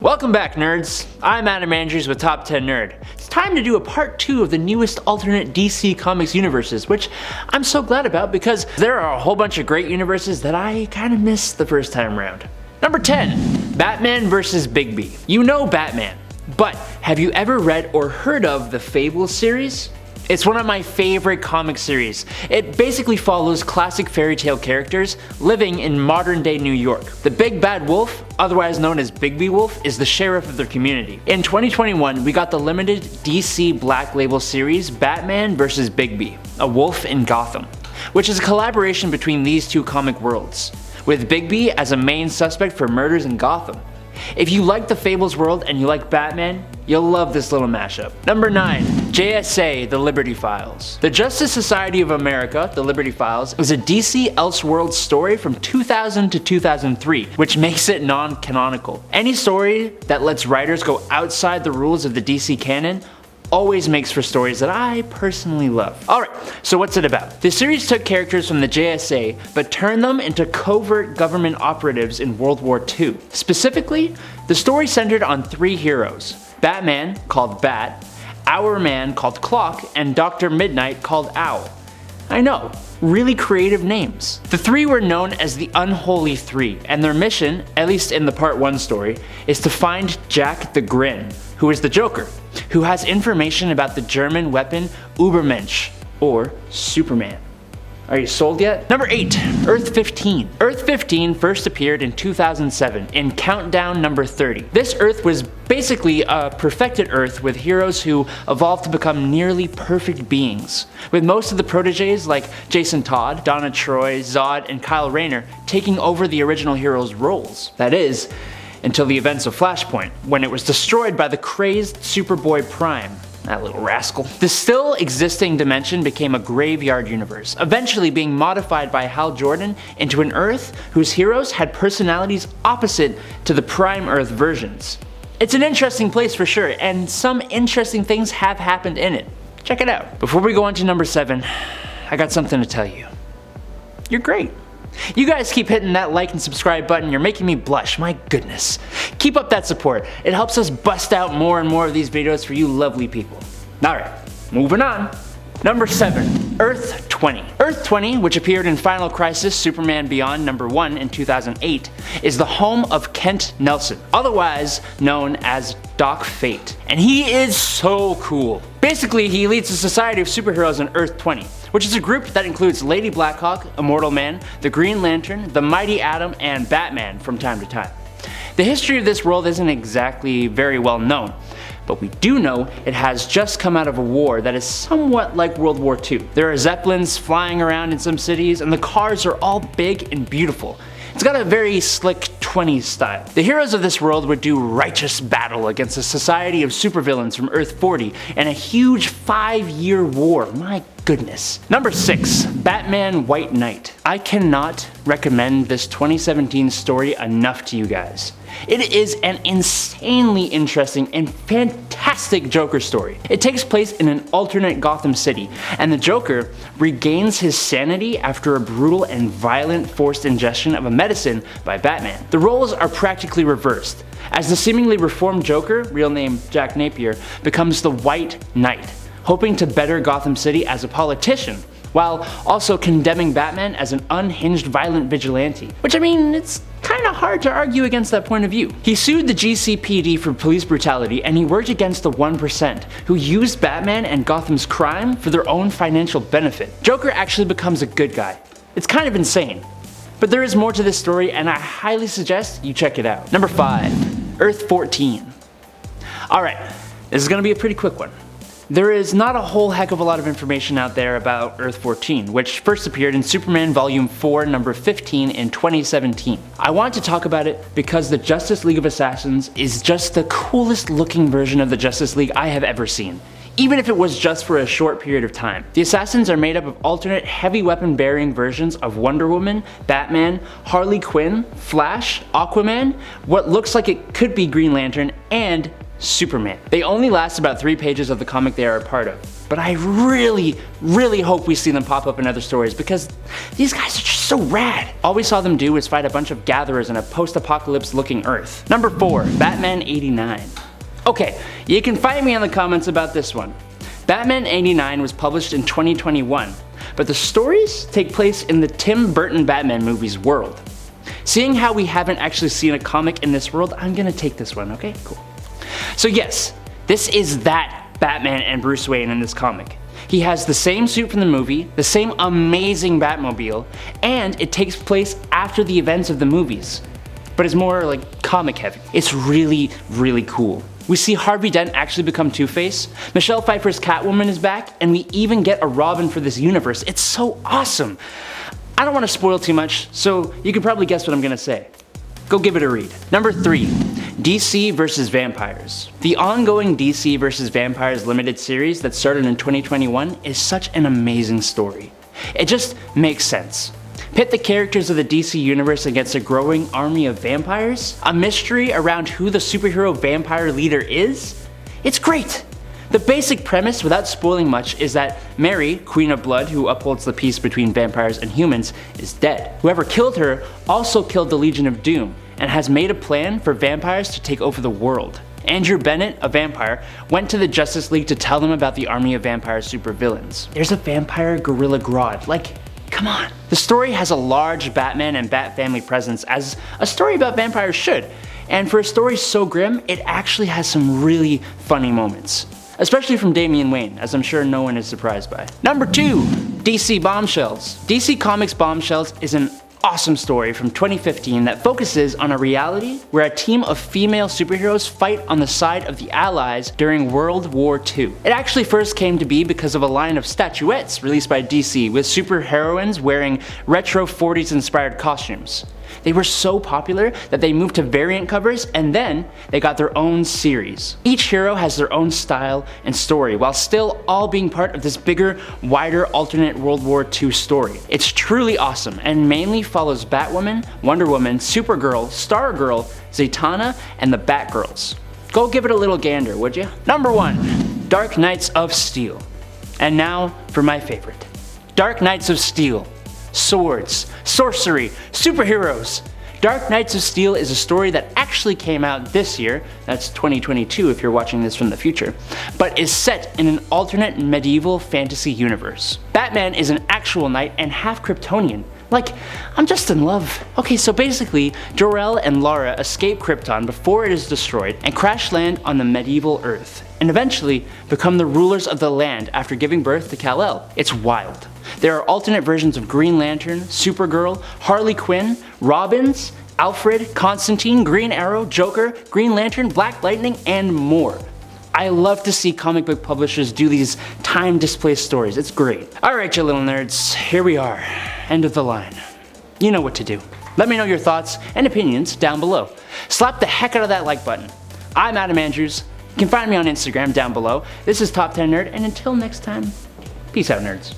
Welcome back, nerds! I'm Adam Andrews with Top 10 Nerd. It's time to do a part 2 of the newest alternate DC Comics universes, which I'm so glad about because there are a whole bunch of great universes that I kinda missed the first time around. Number 10. Batman vs. Bigby. You know Batman, but have you ever read or heard of the Fables series? It's one of my favorite comic series. It basically follows classic fairy tale characters living in modern day New York. The Big Bad Wolf, otherwise known as Bigby Wolf, is the sheriff of their community. In 2021, we got the limited DC Black Label series Batman vs. Bigby, a wolf in Gotham, which is a collaboration between these two comic worlds, with Bigby as a main suspect for murders in Gotham. If you like the Fables world and you like Batman, you'll love this little mashup. Number 9. JSA, The Liberty Files. The Justice Society of America, The Liberty Files, is a DC Elseworlds story from 2000 to 2003, which makes it non-canonical. Any story that lets writers go outside the rules of the DC canon always makes for stories that I personally love. Alright, so what's it about? The series took characters from the JSA, but turned them into covert government operatives in World War II. Specifically, the story centered on 3 heroes: Batman, called Bat, Hourman, called Clock, and Dr. Midnight, called Owl. I know, really creative names. The 3 were known as the Unholy Three, and their mission, at least in the Part 1 story, is to find Jack the Grin, who is the Joker, who has information about the German weapon Übermensch, or Superman. Are you sold yet? Number 8. Earth 15. Earth 15 first appeared in 2007 in Countdown number 30. This Earth was basically a perfected Earth with heroes who evolved to become nearly perfect beings, with most of the proteges like Jason Todd, Donna Troy, Zod, and Kyle Rayner taking over the original heroes' roles. That is, until the events of Flashpoint, when it was destroyed by the crazed Superboy Prime. That little rascal. The still existing dimension became a graveyard universe, eventually being modified by Hal Jordan into an Earth whose heroes had personalities opposite to the Prime Earth versions. It's an interesting place for sure, and some interesting things have happened in it. Check it out. Before we go on to number 7, I got something to tell you. You're great. You guys keep hitting that like and subscribe button, you're making me blush, my goodness. Keep up that support, it helps us bust out more and more of these videos for you lovely people. Alright, moving on. Number 7. Earth 20. Earth 20, which appeared in Final Crisis Superman Beyond number 1 in 2008, is the home of Kent Nelson, otherwise known as Doc Fate. And he is so cool. Basically, he leads a society of superheroes on Earth 20, which is a group that includes Lady Blackhawk, Immortal Man, the Green Lantern, the Mighty Atom, and Batman from time to time. The history of this world isn't exactly very well known, but we do know it has just come out of a war that is somewhat like World War II. There are Zeppelins flying around in some cities, and the cars are all big and beautiful. It's got a very slick 20s style. The heroes of this world would do righteous battle against a society of supervillains from Earth 40 in a huge 5-year war. My goodness. Number 6. Batman White Knight. I cannot recommend this 2017 story enough to you guys. It is an insanely interesting and fantastic Joker story. It takes place in an alternate Gotham City, and the Joker regains his sanity after a brutal and violent forced ingestion of a medicine by Batman. The roles are practically reversed, as the seemingly reformed Joker, real name Jack Napier, becomes the White Knight, hoping to better Gotham City as a politician, while also condemning Batman as an unhinged violent vigilante. Which, I mean, it's kinda hard to argue against that point of view. He sued the GCPD for police brutality, and he worked against the 1%, who used Batman and Gotham's crime for their own financial benefit. Joker actually becomes a good guy. It's kind of insane. But there is more to this story, and I highly suggest you check it out. Number 5. Earth 14. Alright, this is gonna be a pretty quick one. There is not a whole heck of a lot of information out there about Earth 14, which first appeared in Superman Volume 4, number 15 in 2017. I want to talk about it because the Justice League of Assassins is just the coolest looking version of the Justice League I have ever seen, even if it was just for a short period of time. The Assassins are made up of alternate heavy weapon bearing versions of Wonder Woman, Batman, Harley Quinn, Flash, Aquaman, what looks like it could be Green Lantern, and Superman. They only last about 3 pages of the comic they are a part of, but I really hope we see them pop up in other stories because these guys are just so rad. All we saw them do was fight a bunch of gatherers in a post-apocalypse looking Earth. Number 4, Batman 89. Okay, you can fight me in the comments about this one. Batman 89 was published in 2021, but the stories take place in the Tim Burton Batman movies world. Seeing how we haven't actually seen a comic in this world, I'm gonna take this one, okay? Cool. So yes, this is that Batman and Bruce Wayne in this comic. He has the same suit from the movie, the same amazing Batmobile, and it takes place after the events of the movies, but it's more like comic heavy. It's really, really cool. We see Harvey Dent actually become Two-Face, Michelle Pfeiffer's Catwoman is back, and we even get a Robin for this universe. It's so awesome. I don't want to spoil too much, so you can probably guess what I'm gonna say. Go give it a read. Number 3, DC vs. Vampires. The ongoing DC vs. Vampires limited series that started in 2021 is such an amazing story. It just makes sense. Pit the characters of the DC universe against a growing army of vampires, a mystery around who the superhero vampire leader is. It's great! The basic premise, without spoiling much, is that Mary, Queen of Blood, who upholds the peace between vampires and humans, is dead. Whoever killed her also killed the Legion of Doom, and has made a plan for vampires to take over the world. Andrew Bennett, a vampire, went to the Justice League to tell them about the army of vampire supervillains. There's a vampire Gorilla Grodd, like, come on. The story has a large Batman and Bat family presence, as a story about vampires should, and for a story so grim, it actually has some really funny moments. Especially from Damian Wayne, as I'm sure no one is surprised by. Number 2, DC Bombshells. DC Comics Bombshells is an awesome story from 2015 that focuses on a reality where a team of female superheroes fight on the side of the Allies during World War II. It actually first came to be because of a line of statuettes released by DC with superheroines wearing retro 40s inspired costumes. They were so popular that they moved to variant covers, and then they got their own series. Each hero has their own style and story, while still all being part of this bigger, wider alternate World War II story. It's truly awesome, and mainly follows Batwoman, Wonder Woman, Supergirl, Stargirl, Zatanna, and the Batgirls. Go give it a little gander, would you? Number 1, Dark Knights of Steel. And now for my favorite. Dark Knights of Steel. Swords, sorcery, superheroes. Dark Knights of Steel is a story that actually came out this year, that's 2022 if you're watching this from the future, but is set in an alternate medieval fantasy universe. Batman is an actual knight and half Kryptonian. Like, I'm just in love. Okay, so basically, Jor-El and Lara escape Krypton before it is destroyed and crash land on the medieval Earth, and eventually become the rulers of the land after giving birth to Kal-El. It's wild. There are alternate versions of Green Lantern, Supergirl, Harley Quinn, Robins, Alfred, Constantine, Green Arrow, Joker, Green Lantern, Black Lightning, and more. I love to see comic book publishers do these time-displaced stories. It's great. Alright, you little nerds, here we are. End of the line. You know what to do. Let me know your thoughts and opinions down below. Slap the heck out of that like button. I'm Adam Andrews. You can find me on Instagram down below. This is Top 10 Nerd, and until next time, peace out, nerds.